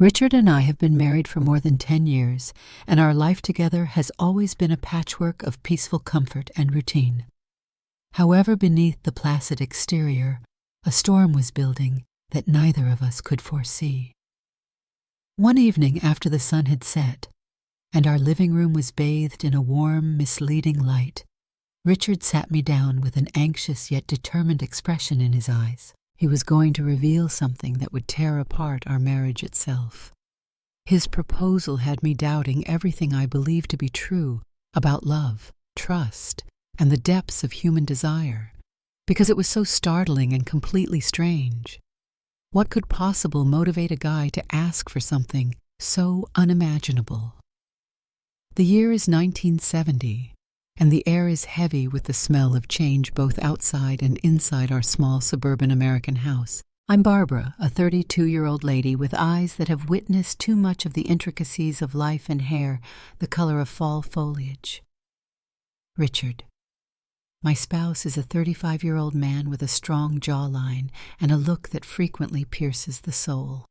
Richard and I have been married for more than 10 years, and our life together has always been a patchwork of peaceful comfort and routine. However, beneath the placid exterior, a storm was building that neither of us could foresee. One evening after the sun had set, and our living room was bathed in a warm, misleading light, Richard sat me down with an anxious yet determined expression in his eyes. He was going to reveal something that would tear apart our marriage itself. His proposal had me doubting everything I believed to be true about love, trust, and the depths of human desire, because it was so startling and completely strange. What could possibly motivate a guy to ask for something so unimaginable? The year is 1970, and the air is heavy with the smell of change both outside and inside our small suburban American house. I'm Barbara, a 32-year-old lady with eyes that have witnessed too much of the intricacies of life and hair the color of fall foliage. Richard. My spouse is a 35-year-old man with a strong jawline and a look that frequently pierces the soul.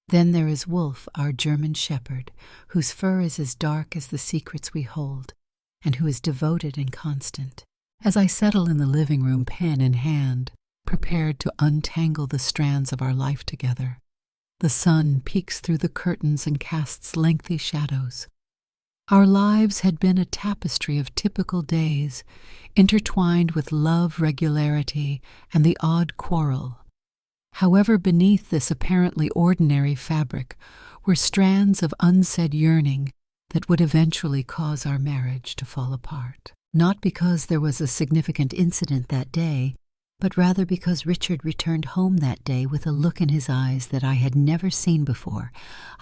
Then there is Wolf, our German shepherd, whose fur is as dark as the secrets we hold, and who is devoted and constant. As I settle in the living room, pen in hand, prepared to untangle the strands of our life together, the sun peeks through the curtains and casts lengthy shadows. Our lives had been a tapestry of typical days, intertwined with love, regularity, and the odd quarrel. However, beneath this apparently ordinary fabric were strands of unsaid yearning that would eventually cause our marriage to fall apart. Not because there was a significant incident that day, but rather because Richard returned home that day with a look in his eyes that I had never seen before.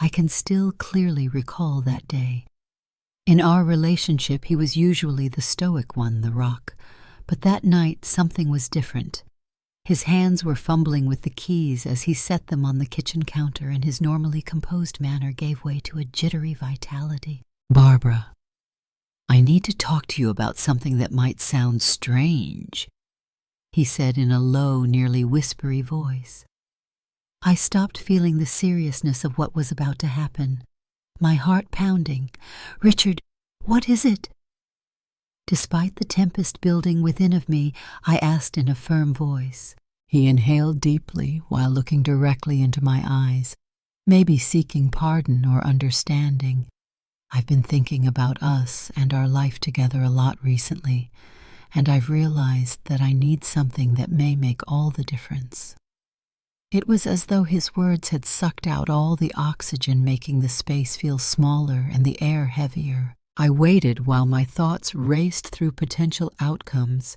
I can still clearly recall that day. In our relationship, he was usually the stoic one, the rock, but that night something was different. His hands were fumbling with the keys as he set them on the kitchen counter, and his normally composed manner gave way to a jittery vitality. Barbara, I need to talk to you about something that might sound strange, he said in a low, nearly whispery voice. I stopped feeling the seriousness of what was about to happen, my heart pounding. Richard, what is it? Despite the tempest building within of me, I asked in a firm voice. He inhaled deeply while looking directly into my eyes, maybe seeking pardon or understanding. I've been thinking about us and our life together a lot recently, and I've realized that I need something that may make all the difference. It was as though his words had sucked out all the oxygen, making the space feel smaller and the air heavier. I waited while my thoughts raced through potential outcomes,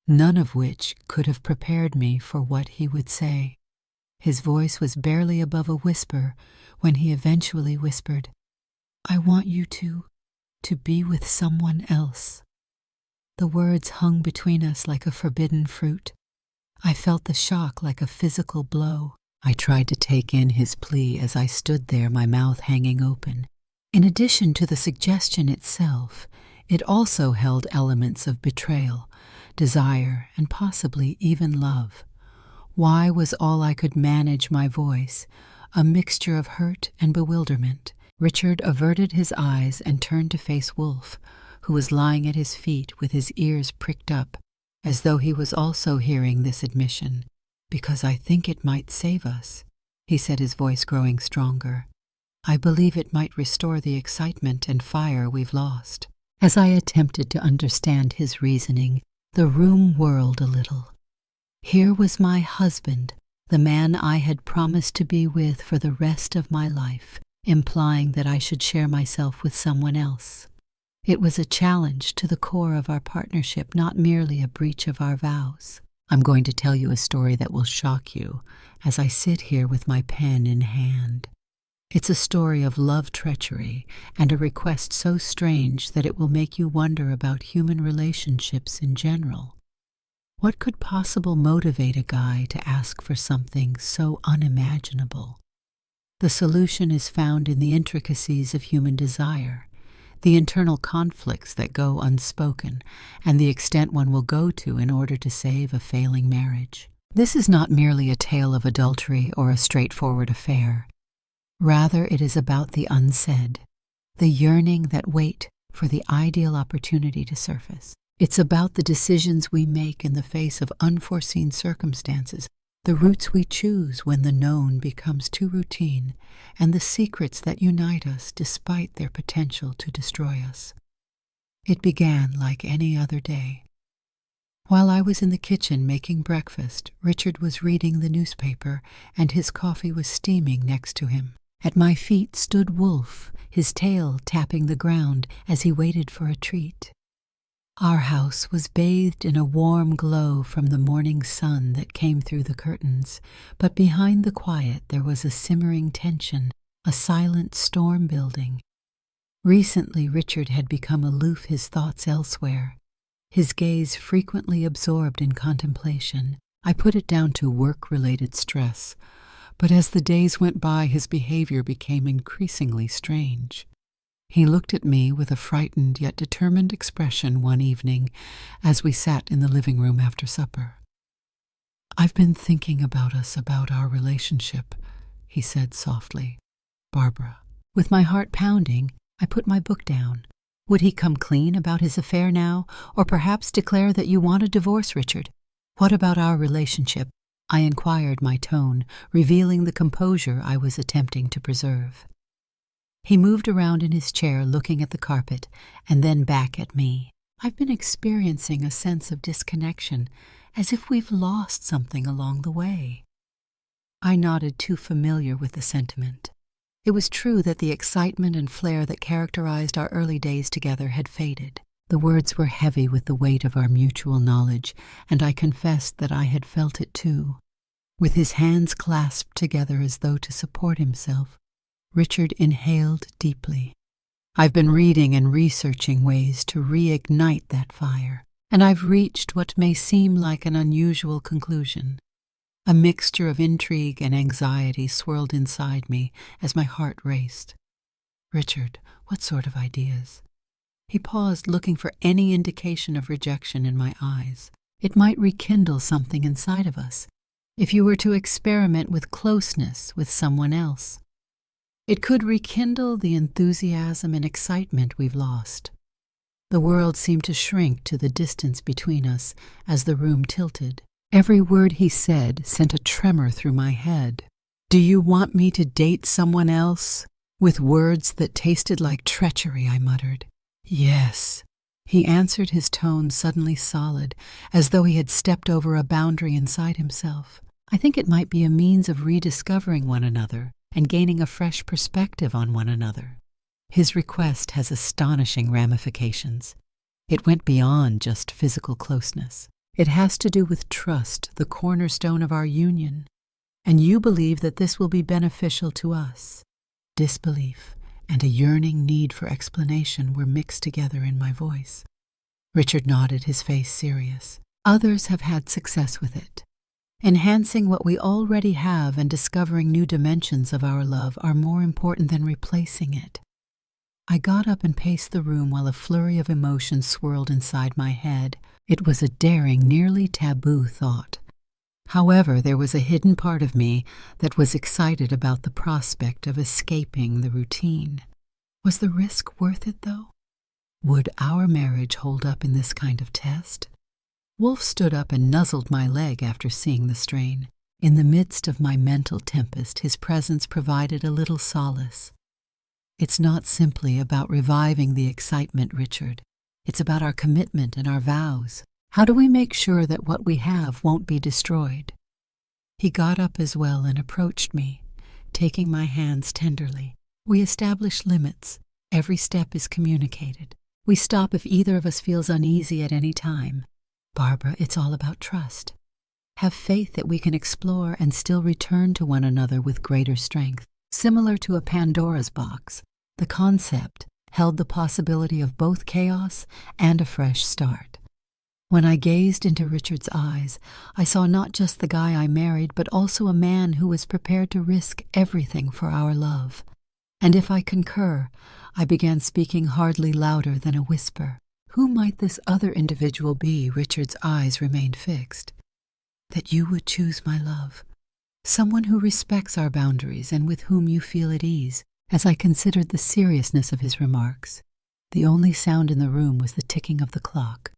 none of which could have prepared me for what he would say. His voice was barely above a whisper when he eventually whispered, I want you to be with someone else. The words hung between us like a forbidden fruit. I felt the shock like a physical blow. I tried to take in his plea as I stood there, my mouth hanging open. In addition to the suggestion itself, it also held elements of betrayal, desire, and possibly even love. Why was all I could manage my voice, a mixture of hurt and bewilderment. Richard averted his eyes and turned to face Wolf, who was lying at his feet with his ears pricked up, as though he was also hearing this admission. Because I think it might save us, he said, his voice growing stronger. I believe it might restore the excitement and fire we've lost. As I attempted to understand his reasoning, the room whirled a little. Here was my husband, the man I had promised to be with for the rest of my life, implying that I should share myself with someone else. It was a challenge to the core of our partnership, not merely a breach of our vows. I'm going to tell you a story that will shock you as I sit here with my pen in hand. It's a story of love treachery and a request so strange that it will make you wonder about human relationships in general. What could possibly motivate a guy to ask for something so unimaginable? The solution is found in the intricacies of human desire, the internal conflicts that go unspoken, and the extent one will go to in order to save a failing marriage. This is not merely a tale of adultery or a straightforward affair. Rather, it is about the unsaid, the yearning that wait for the ideal opportunity to surface. It's about the decisions we make in the face of unforeseen circumstances, the routes we choose when the known becomes too routine, and the secrets that unite us despite their potential to destroy us. It began like any other day. While I was in the kitchen making breakfast, Richard was reading the newspaper, and his coffee was steaming next to him. At my feet stood Wolf, his tail tapping the ground as he waited for a treat. Our house was bathed in a warm glow from the morning sun that came through the curtains, but behind the quiet there was a simmering tension, a silent storm building. Recently Richard had become aloof, his thoughts elsewhere, his gaze frequently absorbed in contemplation. I put it down to work-related stress, but as the days went by his behavior became increasingly strange. He looked at me with a frightened yet determined expression one evening as we sat in the living room after supper. "I've been thinking about our relationship," he said softly. "Barbara." With my heart pounding, I put my book down. Would he come clean about his affair now, or perhaps declare that you want a divorce, Richard? "What about our relationship?" I inquired, my tone revealing the composure I was attempting to preserve. He moved around in his chair, looking at the carpet, and then back at me. "I've been experiencing a sense of disconnection, as if we've lost something along the way." I nodded, too familiar with the sentiment. It was true that the excitement and flair that characterized our early days together had faded. The words were heavy with the weight of our mutual knowledge, and I confessed that I had felt it too. With his hands clasped together as though to support himself, Richard inhaled deeply. "I've been reading and researching ways to reignite that fire, and I've reached what may seem like an unusual conclusion." A mixture of intrigue and anxiety swirled inside me as my heart raced. "Richard, what sort of ideas?" He paused, looking for any indication of rejection in my eyes. "It might rekindle something inside of us, if you were to experiment with closeness with someone else. It could rekindle the enthusiasm and excitement we've lost." The world seemed to shrink to the distance between us as the room tilted. Every word he said sent a tremor through my head. "Do you want me to date someone else?" With words that tasted like treachery, I muttered. "Yes," he answered, his tone suddenly solid, as though he had stepped over a boundary inside himself. "I think it might be a means of rediscovering one another and gaining a fresh perspective on one another." His request has astonishing ramifications. It went beyond just physical closeness. It has to do with trust, the cornerstone of our union. And you believe that this will be beneficial to us. Disbelief and a yearning need for explanation were mixed together in my voice. Richard nodded, his face serious. "Others have had success with it. Enhancing what we already have and discovering new dimensions of our love are more important than replacing it." I got up and paced the room while a flurry of emotions swirled inside my head. It was a daring, nearly taboo thought. However, there was a hidden part of me that was excited about the prospect of escaping the routine. Was the risk worth it, though? Would our marriage hold up in this kind of test? Wolf stood up and nuzzled my leg after seeing the strain. In the midst of my mental tempest, his presence provided a little solace. "It's not simply about reviving the excitement, Richard. It's about our commitment and our vows. How do we make sure that what we have won't be destroyed?" He got up as well and approached me, taking my hands tenderly. "We establish limits. Every step is communicated. We stop if either of us feels uneasy at any time. Barbara, it's all about trust. Have faith that we can explore and still return to one another with greater strength." Similar to a Pandora's box, the concept held the possibility of both chaos and a fresh start. When I gazed into Richard's eyes, I saw not just the guy I married, but also a man who was prepared to risk everything for our love. And if I concur, I began speaking hardly louder than a whisper. Who might this other individual be? Richard's eyes remained fixed. "That you would choose my love. Someone who respects our boundaries and with whom you feel at ease. As I considered the seriousness of his remarks, the only sound in the room was the ticking of the clock,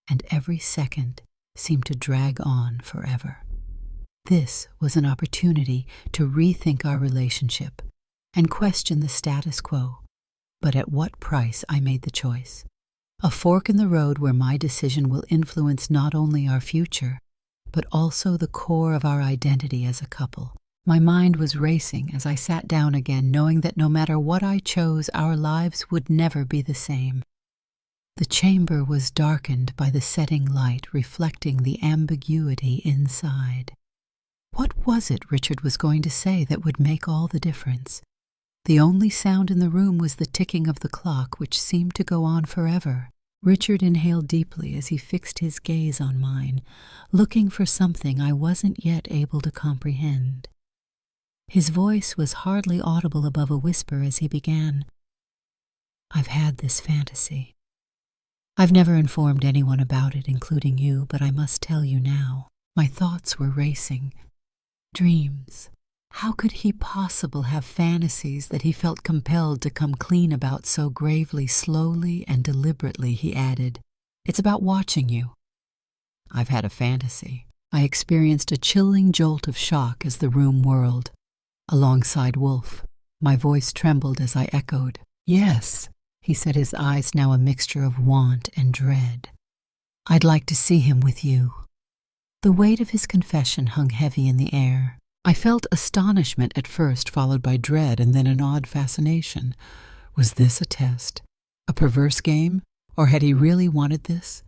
and every second seemed to drag on forever. This was an opportunity to rethink our relationship and question the status quo, but at what price I made the choice. A fork in the road where my decision will influence not only our future, but also the core of our identity as a couple. My mind was racing as I sat down again, knowing that no matter what I chose, our lives would never be the same. The chamber was darkened by the setting light, reflecting the ambiguity inside. What was it Richard was going to say that would make all the difference? The only sound in the room was the ticking of the clock, which seemed to go on forever. Richard inhaled deeply as he fixed his gaze on mine, looking for something I wasn't yet able to comprehend. His voice was hardly audible above a whisper as he began. "I've had this fantasy. I've never informed anyone about it, including you, but I must tell you now." My thoughts were racing. Dreams. How could he possibly have fantasies that he felt compelled to come clean about so gravely? Slowly and deliberately, he added, "It's about watching you." I've had a fantasy. I experienced a chilling jolt of shock as the room whirled. Alongside Wolf, my voice trembled as I echoed, "Yes," he said, his eyes now a mixture of want and dread. "I'd like to see him with you." The weight of his confession hung heavy in the air. I felt astonishment at first, followed by dread and then an odd fascination. Was this a test? A perverse game? Or had he really wanted this?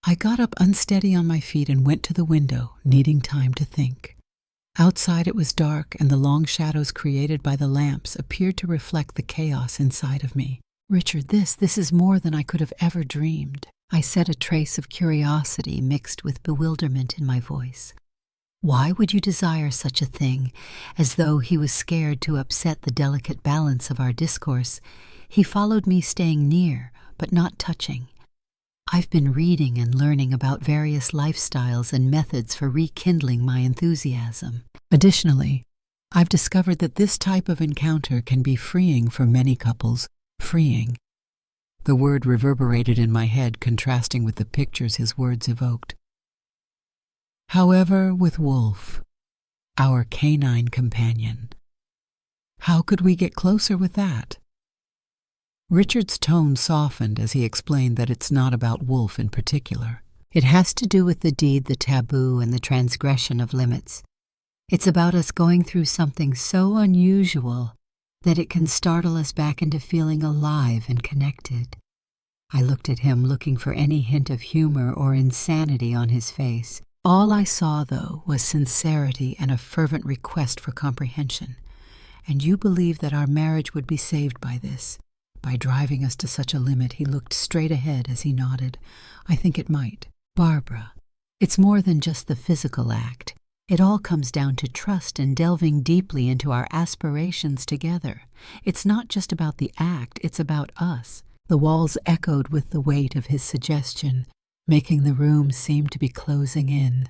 I got up unsteady on my feet and went to the window, needing time to think. Outside it was dark, and the long shadows created by the lamps appeared to reflect the chaos inside of me. "Richard, this is more than I could have ever dreamed," I said, a trace of curiosity mixed with bewilderment in my voice. "Why would you desire such a thing?" As though he was scared to upset the delicate balance of our discourse, he followed me, staying near, but not touching. "I've been reading and learning about various lifestyles and methods for rekindling my enthusiasm. Additionally, I've discovered that this type of encounter can be freeing for many couples. Freeing." The word reverberated in my head, contrasting with the pictures his words evoked. However, with Wolf, our canine companion, how could we get closer with that? Richard's tone softened as he explained that it's not about Wolf in particular. It has to do with the deed, the taboo, and the transgression of limits. It's about us going through something so unusual that it can startle us back into feeling alive and connected. I looked at him, looking for any hint of humor or insanity on his face. All I saw, though, was sincerity and a fervent request for comprehension. "And you believe that our marriage would be saved by this? By driving us to such a limit?" He looked straight ahead as he nodded. "I think it might. Barbara, it's more than just the physical act. It all comes down to trust and delving deeply into our aspirations together. It's not just about the act, it's about us." The walls echoed with the weight of his suggestion, making the room seem to be closing in.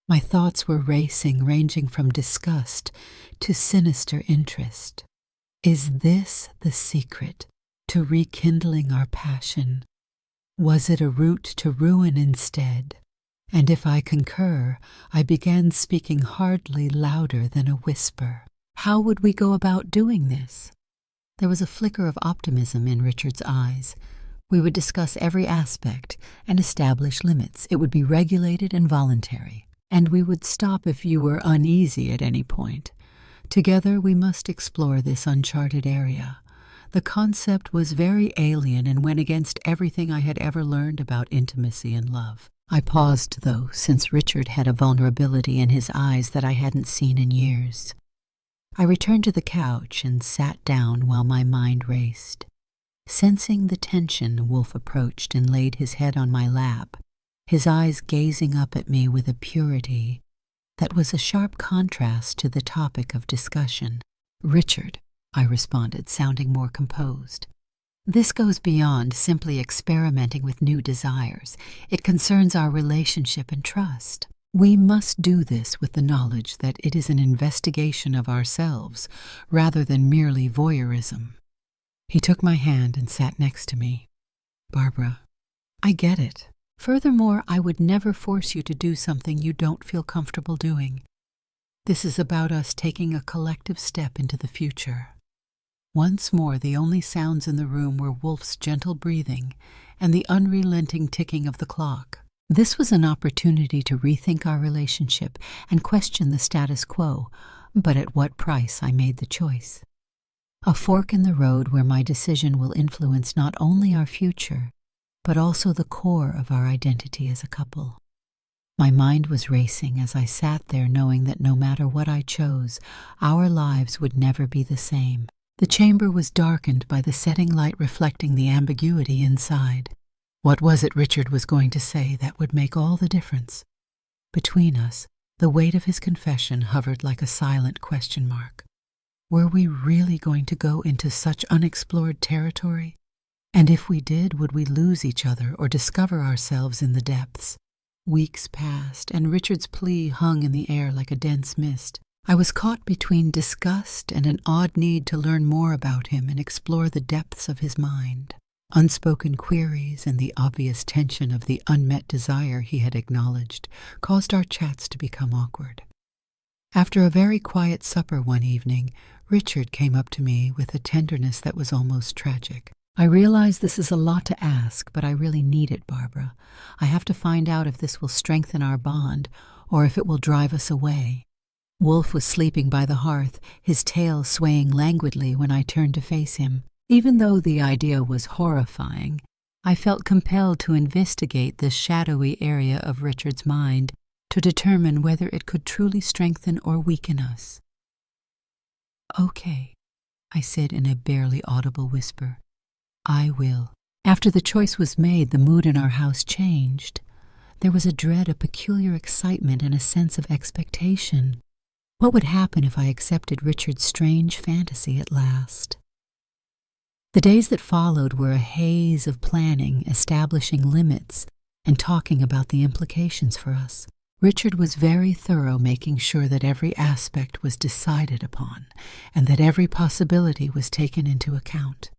My thoughts were racing, ranging from disgust to sinister interest. Is this the secret to rekindling our passion? Was it a route to ruin instead? And if I concur, I began speaking hardly louder than a whisper. "How would we go about doing this?" There was a flicker of optimism in Richard's eyes. "We would discuss every aspect and establish limits. It would be regulated and voluntary. And we would stop if you were uneasy at any point. Together we must explore this uncharted area." The concept was very alien and went against everything I had ever learned about intimacy and love. I paused, though, since Richard had a vulnerability in his eyes that I hadn't seen in years. I returned to the couch and sat down while my mind raced. Sensing the tension, Wolf approached and laid his head on my lap, his eyes gazing up at me with a purity that was a sharp contrast to the topic of discussion. "Richard," I responded, sounding more composed, "this goes beyond simply experimenting with new desires. It concerns our relationship and trust." We must do this with the knowledge that it is an investigation of ourselves rather than merely voyeurism. He took my hand and sat next to me. Barbara, I get it. Furthermore, I would never force you to do something you don't feel comfortable doing. This is about us taking a collective step into the future. Once more, the only sounds in the room were Wolf's gentle breathing and the unrelenting ticking of the clock. This was an opportunity to rethink our relationship and question the status quo, but at what price I made the choice. A fork in the road where my decision will influence not only our future, but also the core of our identity as a couple. My mind was racing as I sat there knowing that no matter what I chose, our lives would never be the same. The chamber was darkened by the setting light reflecting the ambiguity inside. What was it Richard was going to say that would make all the difference? Between us, the weight of his confession hovered like a silent question mark. Were we really going to go into such unexplored territory? And if we did, would we lose each other or discover ourselves in the depths? Weeks passed, and Richard's plea hung in the air like a dense mist. I was caught between disgust and an odd need to learn more about him and explore the depths of his mind. Unspoken queries and the obvious tension of the unmet desire he had acknowledged caused our chats to become awkward. After a very quiet supper one evening, Richard came up to me with a tenderness that was almost tragic. I realize this is a lot to ask, but I really need it, Barbara. I have to find out if this will strengthen our bond or if it will drive us away. Wolf was sleeping by the hearth, his tail swaying languidly when I turned to face him. Even though the idea was horrifying, I felt compelled to investigate this shadowy area of Richard's mind to determine whether it could truly strengthen or weaken us. "Okay," I said in a barely audible whisper. "I will." After the choice was made, the mood in our house changed. There was a dread, a peculiar excitement, and a sense of expectation. What would happen if I accepted Richard's strange fantasy at last? The days that followed were a haze of planning, establishing limits, and talking about the implications for us. Richard was very thorough, making sure that every aspect was decided upon, and that every possibility was taken into account.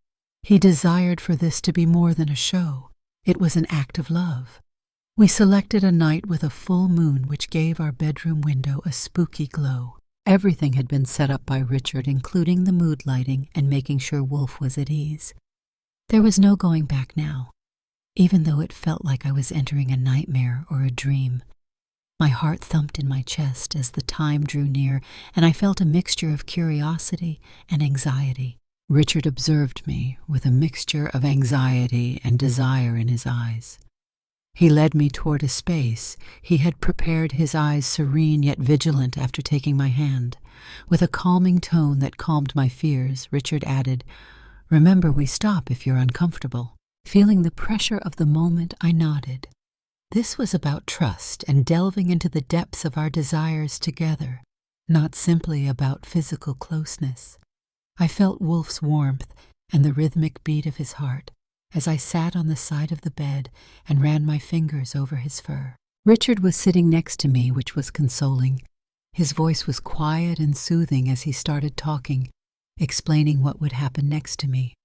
He desired for this to be more than a show. It was an act of love. We selected a night with a full moon which gave our bedroom window a spooky glow. Everything had been set up by Richard, including the mood lighting and making sure Wolf was at ease. There was no going back now, even though it felt like I was entering a nightmare or a dream. My heart thumped in my chest as the time drew near, and I felt a mixture of curiosity and anxiety. Richard observed me with a mixture of anxiety and desire in his eyes. He led me toward a space. He had prepared, his eyes serene yet vigilant after taking my hand. With a calming tone that calmed my fears, Richard added, "Remember, we stop if you're uncomfortable." Feeling the pressure of the moment, I nodded. This was about trust and delving into the depths of our desires together, not simply about physical closeness. I felt Wolf's warmth and the rhythmic beat of his heart as I sat on the side of the bed and ran my fingers over his fur. Richard was sitting next to me, which was consoling. His voice was quiet and soothing as he started talking, explaining what would happen next to me.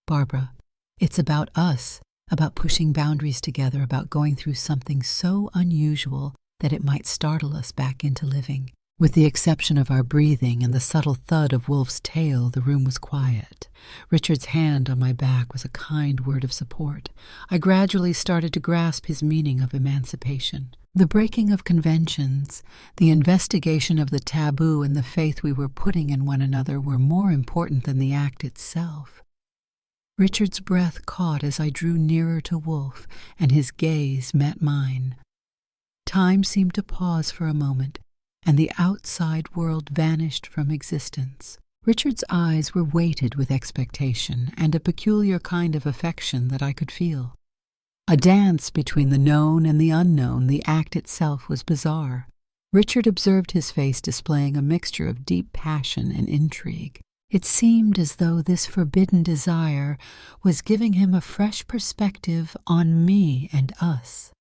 "Barbara, it's about us, about pushing boundaries together, about going through something so unusual that it might startle us back into living." With the exception of our breathing and the subtle thud of Wolf's tail, the room was quiet. Richard's hand on my back was a kind word of support. I gradually started to grasp his meaning of emancipation. The breaking of conventions, the investigation of the taboo, and the faith we were putting in one another were more important than the act itself. Richard's breath caught as I drew nearer to Wolf, and his gaze met mine. Time seemed to pause for a moment, and the outside world vanished from existence. Richard's eyes were weighted with expectation and a peculiar kind of affection that I could feel. A dance between the known and the unknown, the act itself was bizarre. Richard observed his face displaying a mixture of deep passion and intrigue. It seemed as though this forbidden desire was giving him a fresh perspective on me and us.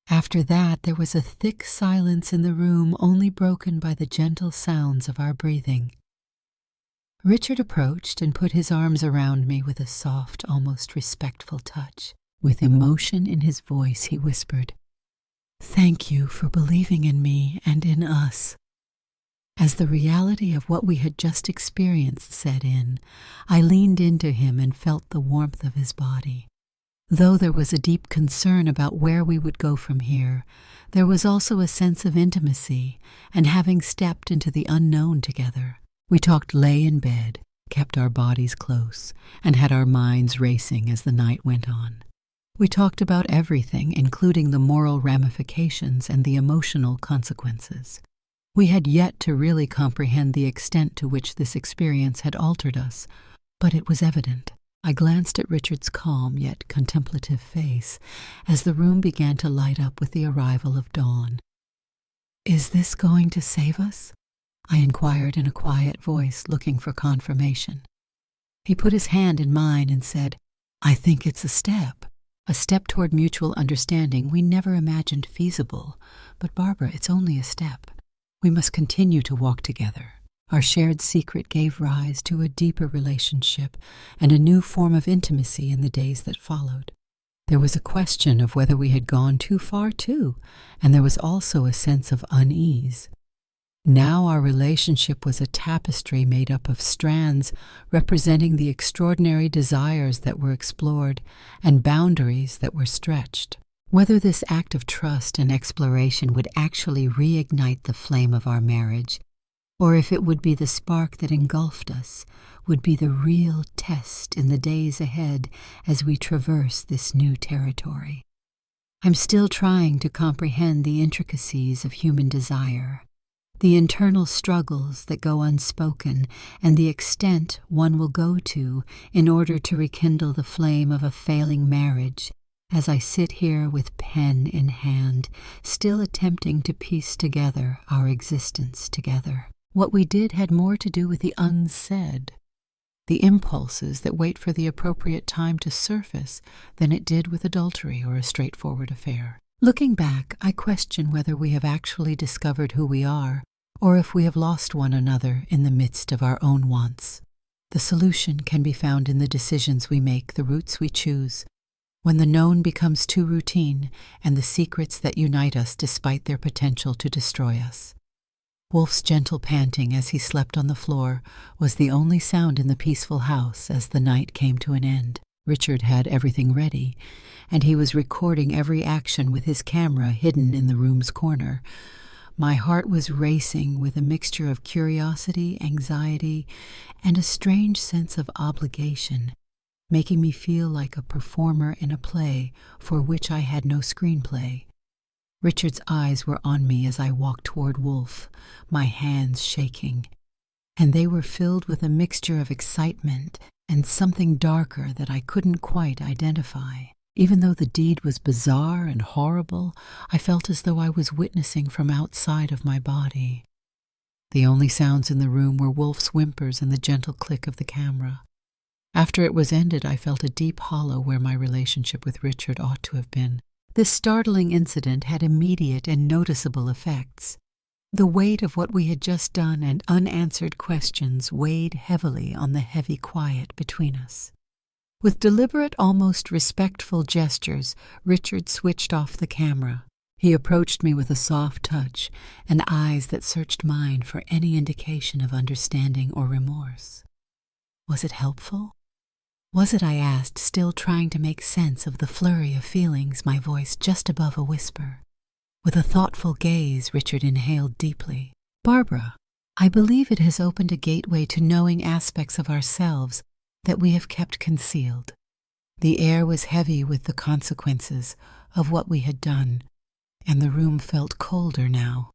After that, there was a thick silence in the room, only broken by the gentle sounds of our breathing. Richard approached and put his arms around me with a soft, almost respectful touch. With emotion in his voice, he whispered, "Thank you for believing in me and in us." As the reality of what we had just experienced set in, I leaned into him and felt the warmth of his body. Though there was a deep concern about where we would go from here, there was also a sense of intimacy and having stepped into the unknown together. We lay in bed, kept our bodies close, and had our minds racing as the night went on. We talked about everything, including the moral ramifications and the emotional consequences. We had yet to really comprehend the extent to which this experience had altered us, but it was evident. I glanced at Richard's calm yet contemplative face as the room began to light up with the arrival of dawn. "Is this going to save us?" I inquired in a quiet voice, looking for confirmation. He put his hand in mine and said, "I think it's a step toward mutual understanding we never imagined feasible. But Barbara, it's only a step. We must continue to walk together." Our shared secret gave rise to a deeper relationship and a new form of intimacy in the days that followed. There was a question of whether we had gone too far too, and there was also a sense of unease. Now our relationship was a tapestry made up of strands representing the extraordinary desires that were explored and boundaries that were stretched. Whether this act of trust and exploration would actually reignite the flame of our marriage, or if it would be the spark that engulfed us, would be the real test in the days ahead as we traverse this new territory. I'm still trying to comprehend the intricacies of human desire, the internal struggles that go unspoken, and the extent one will go to in order to rekindle the flame of a failing marriage, as I sit here with pen in hand, still attempting to piece together our existence together. What we did had more to do with the unsaid, the impulses that wait for the appropriate time to surface, than it did with adultery or a straightforward affair. Looking back, I question whether we have actually discovered who we are, or if we have lost one another in the midst of our own wants. The solution can be found in the decisions we make, the routes we choose, when the known becomes too routine, and the secrets that unite us despite their potential to destroy us. Wolf's gentle panting as he slept on the floor was the only sound in the peaceful house as the night came to an end. Richard had everything ready, and he was recording every action with his camera hidden in the room's corner. My heart was racing with a mixture of curiosity, anxiety, and a strange sense of obligation, making me feel like a performer in a play for which I had no screenplay. Richard's eyes were on me as I walked toward Wolf, my hands shaking, and they were filled with a mixture of excitement and something darker that I couldn't quite identify. Even though the deed was bizarre and horrible, I felt as though I was witnessing from outside of my body. The only sounds in the room were Wolf's whimpers and the gentle click of the camera. After it was ended, I felt a deep hollow where my relationship with Richard ought to have been. This startling incident had immediate and noticeable effects. The weight of what we had just done and unanswered questions weighed heavily on the heavy quiet between us. With deliberate, almost respectful gestures, Richard switched off the camera. He approached me with a soft touch and eyes that searched mine for any indication of understanding or remorse. Was it helpful? Was it, I asked, still trying to make sense of the flurry of feelings, my voice just above a whisper. With a thoughtful gaze, Richard inhaled deeply. "Barbara, I believe it has opened a gateway to knowing aspects of ourselves that we have kept concealed." The air was heavy with the consequences of what we had done, and the room felt colder now.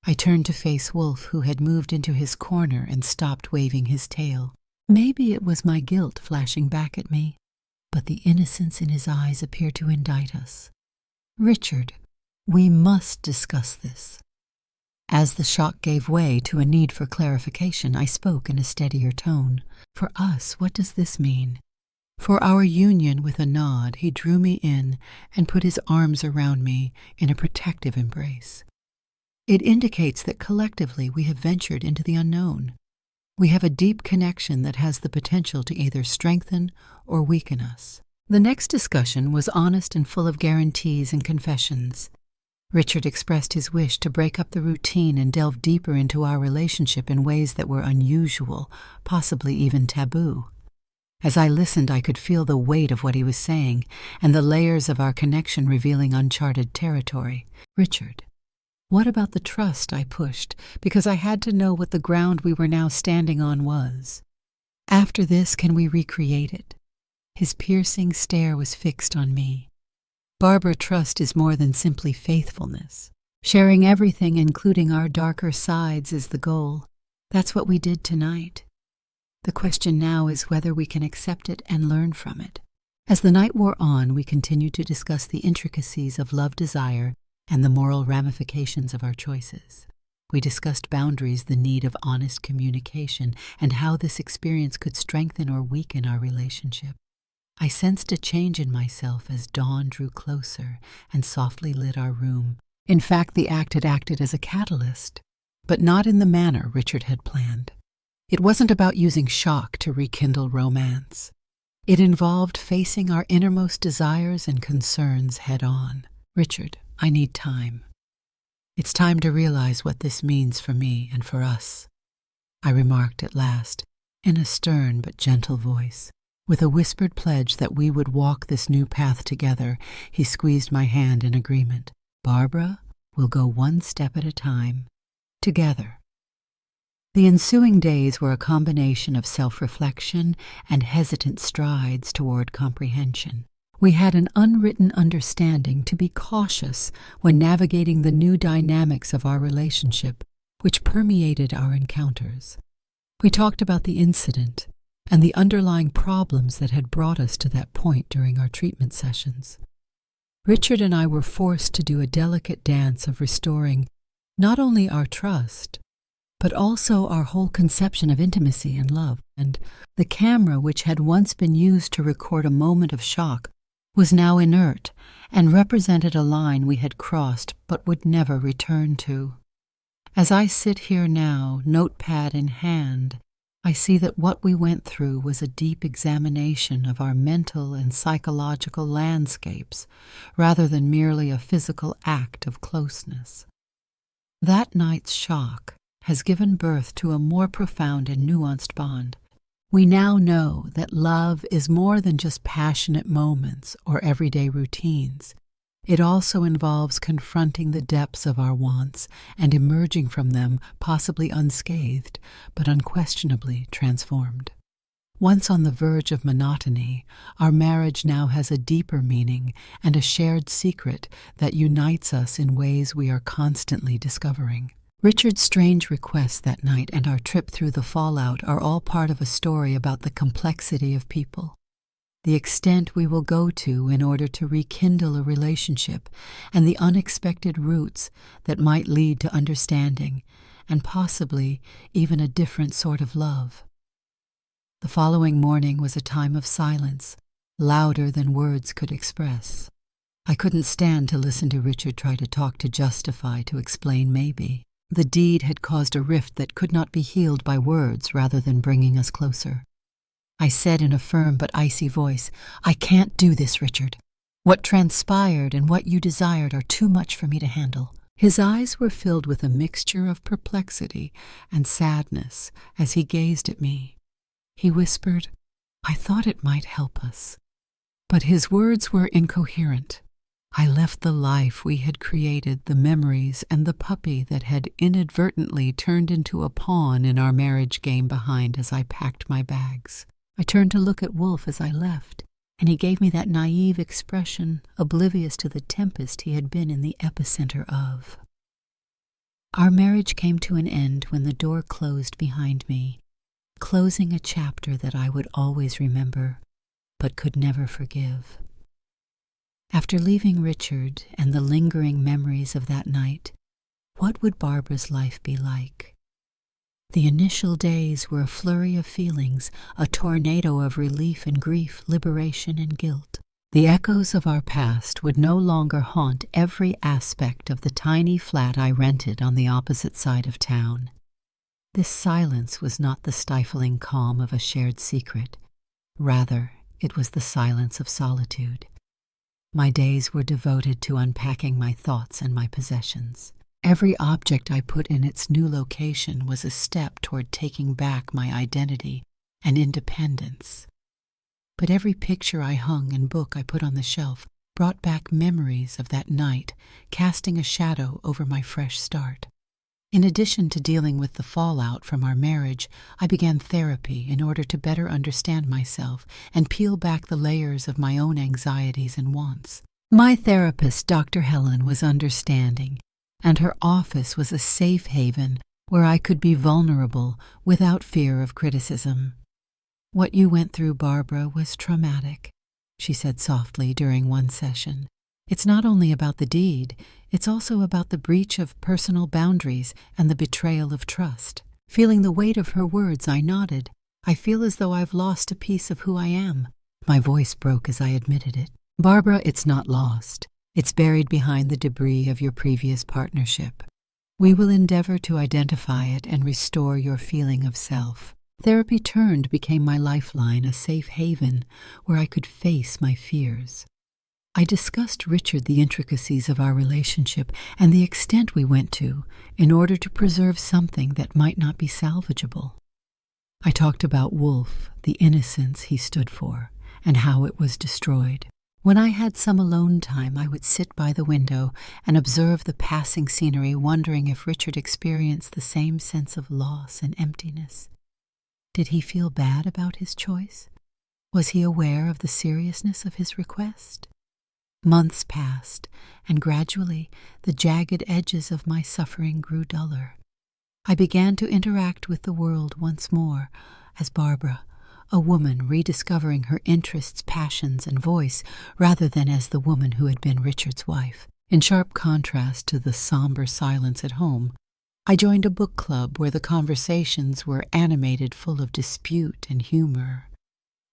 I turned to face Wolf, who had moved into his corner and stopped waving his tail. Maybe it was my guilt flashing back at me, but the innocence in his eyes appeared to indict us. "Richard, we must discuss this." As the shock gave way to a need for clarification, I spoke in a steadier tone. "For us, what does this mean? For our union, with a nod, he drew me in and put his arms around me in a protective embrace. It indicates that collectively we have ventured into the unknown. We have a deep connection that has the potential to either strengthen or weaken us. The next discussion was honest and full of guarantees and confessions. Richard expressed his wish to break up the routine and delve deeper into our relationship in ways that were unusual, possibly even taboo. As I listened, I could feel the weight of what he was saying and the layers of our connection revealing uncharted territory. Richard, what about the trust? I pushed, because I had to know what the ground we were now standing on was. After this, can we recreate it? His piercing stare was fixed on me. Barbara, trust is more than simply faithfulness. Sharing everything, including our darker sides, is the goal. That's what we did tonight. The question now is whether we can accept it and learn from it. As the night wore on, we continued to discuss the intricacies of love desire and the moral ramifications of our choices. We discussed boundaries, the need of honest communication, and how this experience could strengthen or weaken our relationship. I sensed a change in myself as dawn drew closer and softly lit our room. In fact, the act had acted as a catalyst, but not in the manner Richard had planned. It wasn't about using shock to rekindle romance. It involved facing our innermost desires and concerns head on. Richard, I need time. It's time to realize what this means for me and for us, I remarked at last, in a stern but gentle voice. With a whispered pledge that we would walk this new path together, he squeezed my hand in agreement. Barbara, we'll go one step at a time, together. The ensuing days were a combination of self-reflection and hesitant strides toward comprehension. We had an unwritten understanding to be cautious when navigating the new dynamics of our relationship, which permeated our encounters. We talked about the incident and the underlying problems that had brought us to that point during our treatment sessions. Richard and I were forced to do a delicate dance of restoring not only our trust, but also our whole conception of intimacy and love. And the camera, which had once been used to record a moment of shock, was now inert and represented a line we had crossed but would never return to. As I sit here now, notepad in hand, I see that what we went through was a deep examination of our mental and psychological landscapes, rather than merely a physical act of closeness. That night's shock has given birth to a more profound and nuanced bond. We now know that love is more than just passionate moments or everyday routines. It also involves confronting the depths of our wants and emerging from them possibly unscathed, but unquestionably transformed. Once on the verge of monotony, our marriage now has a deeper meaning and a shared secret that unites us in ways we are constantly discovering. Richard's strange requests that night and our trip through the fallout are all part of a story about the complexity of people, the extent we will go to in order to rekindle a relationship, and the unexpected routes that might lead to understanding and possibly even a different sort of love. The following morning was a time of silence, louder than words could express. I couldn't stand to listen to Richard try to talk, to justify, to explain maybe. The deed had caused a rift that could not be healed by words rather than bringing us closer. I said in a firm but icy voice, I can't do this, Richard. What transpired and what you desired are too much for me to handle. His eyes were filled with a mixture of perplexity and sadness as he gazed at me. He whispered, I thought it might help us. But his words were incoherent. I left the life we had created, the memories, and the puppy that had inadvertently turned into a pawn in our marriage game behind as I packed my bags. I turned to look at Wolf as I left, and he gave me that naive expression, oblivious to the tempest he had been in the epicenter of. Our marriage came to an end when the door closed behind me, closing a chapter that I would always remember, but could never forgive. After leaving Richard and the lingering memories of that night, what would Barbara's life be like? The initial days were a flurry of feelings, a tornado of relief and grief, liberation and guilt. The echoes of our past would no longer haunt every aspect of the tiny flat I rented on the opposite side of town. This silence was not the stifling calm of a shared secret. Rather, it was the silence of solitude. My days were devoted to unpacking my thoughts and my possessions. Every object I put in its new location was a step toward taking back my identity and independence. But every picture I hung and book I put on the shelf brought back memories of that night, casting a shadow over my fresh start. In addition to dealing with the fallout from our marriage, I began therapy in order to better understand myself and peel back the layers of my own anxieties and wants. My therapist, Dr. Helen, was understanding, and her office was a safe haven where I could be vulnerable without fear of criticism. "What you went through, Barbara, was traumatic," she said softly during one session. "It's not only about the deed, it's also about the breach of personal boundaries and the betrayal of trust." Feeling the weight of her words, I nodded. "I feel as though I've lost a piece of who I am." My voice broke as I admitted it. "Barbara, it's not lost. It's buried behind the debris of your previous partnership. We will endeavor to identify it and restore your feeling of self." Therapy became my lifeline, a safe haven where I could face my fears. I discussed Richard the intricacies of our relationship and the extent we went to in order to preserve something that might not be salvageable. I talked about Wolf, the innocence he stood for, and how it was destroyed. When I had some alone time, I would sit by the window and observe the passing scenery, wondering if Richard experienced the same sense of loss and emptiness. Did he feel bad about his choice? Was he aware of the seriousness of his request? Months passed, and gradually the jagged edges of my suffering grew duller. I began to interact with the world once more as Barbara, a woman rediscovering her interests, passions, and voice, rather than as the woman who had been Richard's wife. In sharp contrast to the somber silence at home, I joined a book club where the conversations were animated, full of dispute and humor.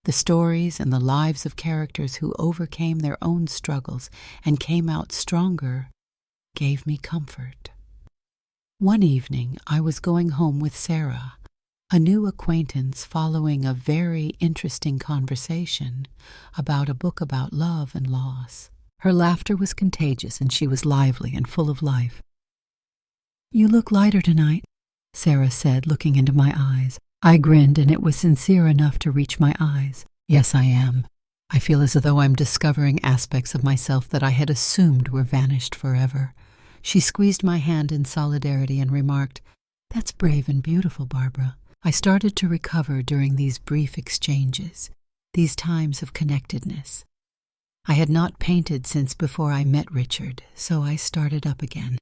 The stories and the lives of characters who overcame their own struggles and came out stronger gave me comfort. One evening, I was going home with Sarah, a new acquaintance, following a very interesting conversation about a book about love and loss. Her laughter was contagious, and she was lively and full of life. "You look lighter tonight," Sarah said, looking into my eyes. I grinned, and it was sincere enough to reach my eyes. "Yes, I am. I feel as though I'm discovering aspects of myself that I had assumed were vanished forever." She squeezed my hand in solidarity and remarked, "That's brave and beautiful, Barbara." I started to recover during these brief exchanges, these times of connectedness. I had not painted since before I met Richard, so I started up again.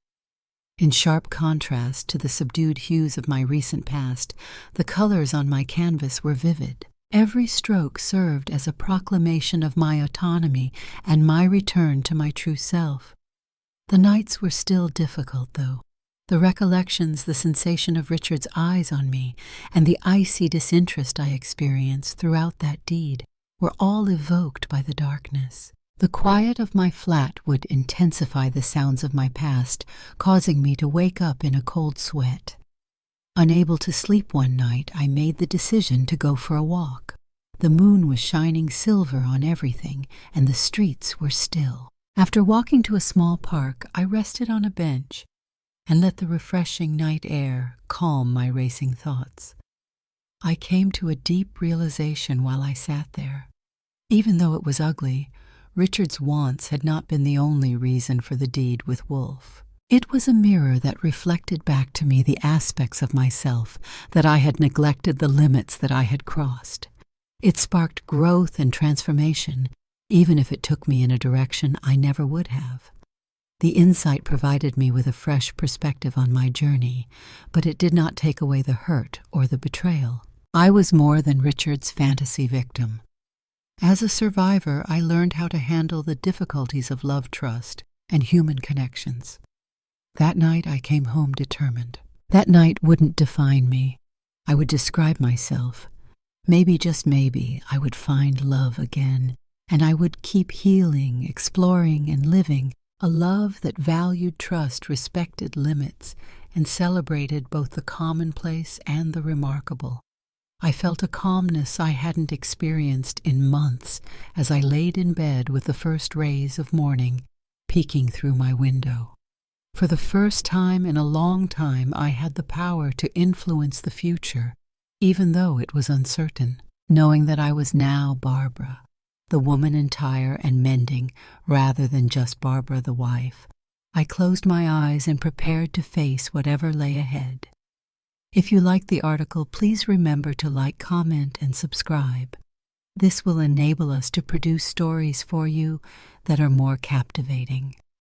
In sharp contrast to the subdued hues of my recent past, the colors on my canvas were vivid. Every stroke served as a proclamation of my autonomy and my return to my true self. The nights were still difficult, though. The recollections, the sensation of Richard's eyes on me, and the icy disinterest I experienced throughout that deed were all evoked by the darkness. The quiet of my flat would intensify the sounds of my past, causing me to wake up in a cold sweat. Unable to sleep one night, I made the decision to go for a walk. The moon was shining silver on everything, and the streets were still. After walking to a small park, I rested on a bench and let the refreshing night air calm my racing thoughts. I came to a deep realization while I sat there. Even though it was ugly, Richard's wants had not been the only reason for the deed with Wolf. It was a mirror that reflected back to me the aspects of myself that I had neglected, the limits that I had crossed. It sparked growth and transformation, even if it took me in a direction I never would have. The insight provided me with a fresh perspective on my journey, but it did not take away the hurt or the betrayal. I was more than Richard's fantasy victim. As a survivor, I learned how to handle the difficulties of love, trust, and human connections. That night, I came home determined. That night wouldn't define me. I would describe myself. Maybe, just maybe, I would find love again, and I would keep healing, exploring, and living a love that valued trust, respected limits, and celebrated both the commonplace and the remarkable. I felt a calmness I hadn't experienced in months as I laid in bed with the first rays of morning peeking through my window. For the first time in a long time, I had the power to influence the future, even though it was uncertain, knowing that I was now Barbara, the woman entire and mending, rather than just Barbara the wife. I closed my eyes and prepared to face whatever lay ahead. If you liked the article, please remember to like, comment, and subscribe. This will enable us to produce stories for you that are more captivating.